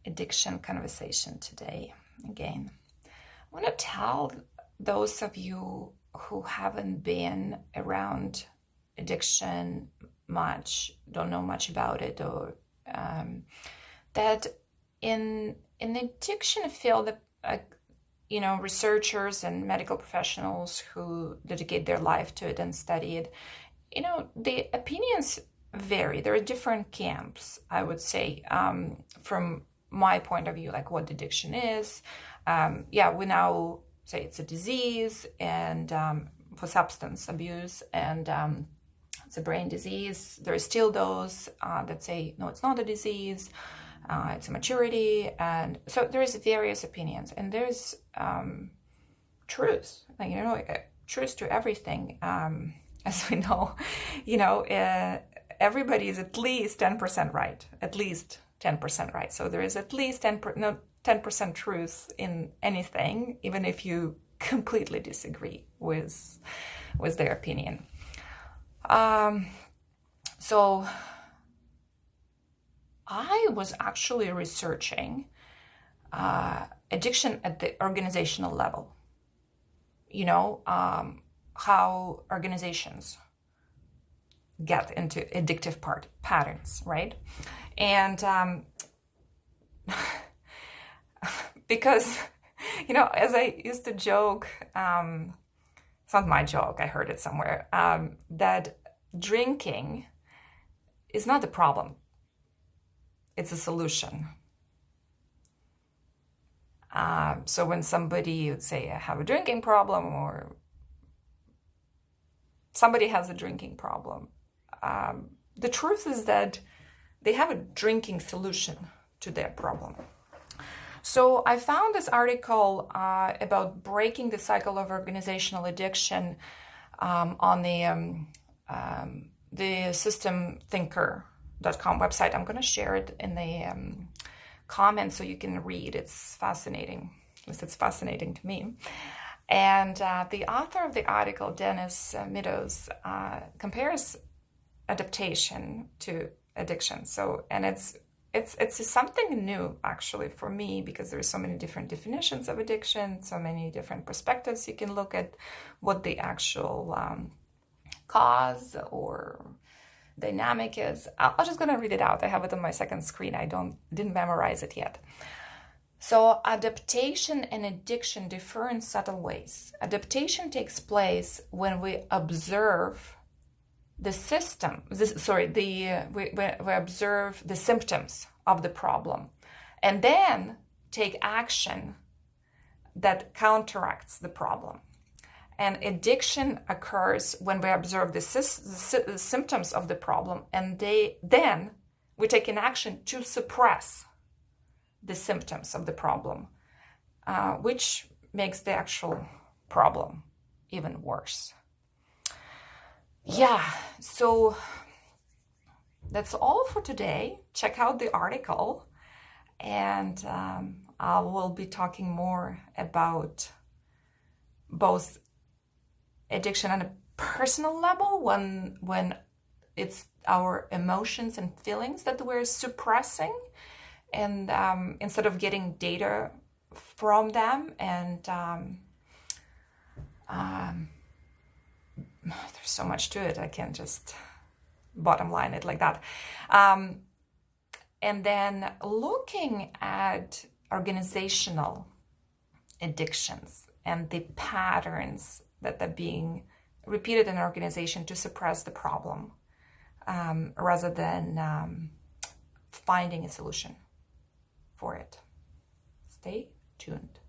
addiction conversation today. Again, I want to tell those of you who haven't been around addiction much, don't know much about it, or that in the addiction field, researchers and medical professionals who dedicate their life to it and study it, the opinions vary. There are different camps, I would say, from my point of view, like what addiction is. We now say it's a disease, and for substance abuse, and it's a brain disease. There are still those that say, no, it's not a disease, it's a maturity. And so there's various opinions, and there's truth, truth to everything. As we know, everybody is at least 10% right, at least 10% right. So there is at least 10% truth in anything, even if you completely disagree with their opinion. So I was actually researching addiction at the organizational level. How organizations get into addictive patterns, right? And because, as I used to joke, it's not my joke, I heard it somewhere, that drinking is not the problem, it's a solution. So when somebody would say, I have a drinking problem, or somebody has a drinking problem, the truth is that they have a drinking solution to their problem. So I found this article about breaking the cycle of organizational addiction on the systemthinker.com website. I'm going to share it in the comments so you can read. It's fascinating. At least it's fascinating to me. And the author of the article, MEADOWS, compares adaptation to addiction. So, and it's something new actually for me, because there's so many different definitions of addiction, so many different perspectives you can look at what the actual cause or dynamic is. I'm just going to read it out. I have it on my second screen. I didn't memorize it yet. So adaptation and addiction differ in subtle ways. Adaptation takes place when we observe the system, we observe the symptoms of the problem, and then take action that counteracts the problem. And addiction occurs when we observe the symptoms of the problem, and then we take an action to suppress the symptoms of the problem, which makes the actual problem even worse. Yeah, so that's all for today. Check out the article, and I will be talking more about both addiction on a personal level, when it's our emotions and feelings that we're suppressing, and instead of getting data from them, and there's so much to it, I can't just bottom line it like that. And then looking at organizational addictions and the patterns that are being repeated in an organization to suppress the problem, rather than finding a solution for it. Stay tuned.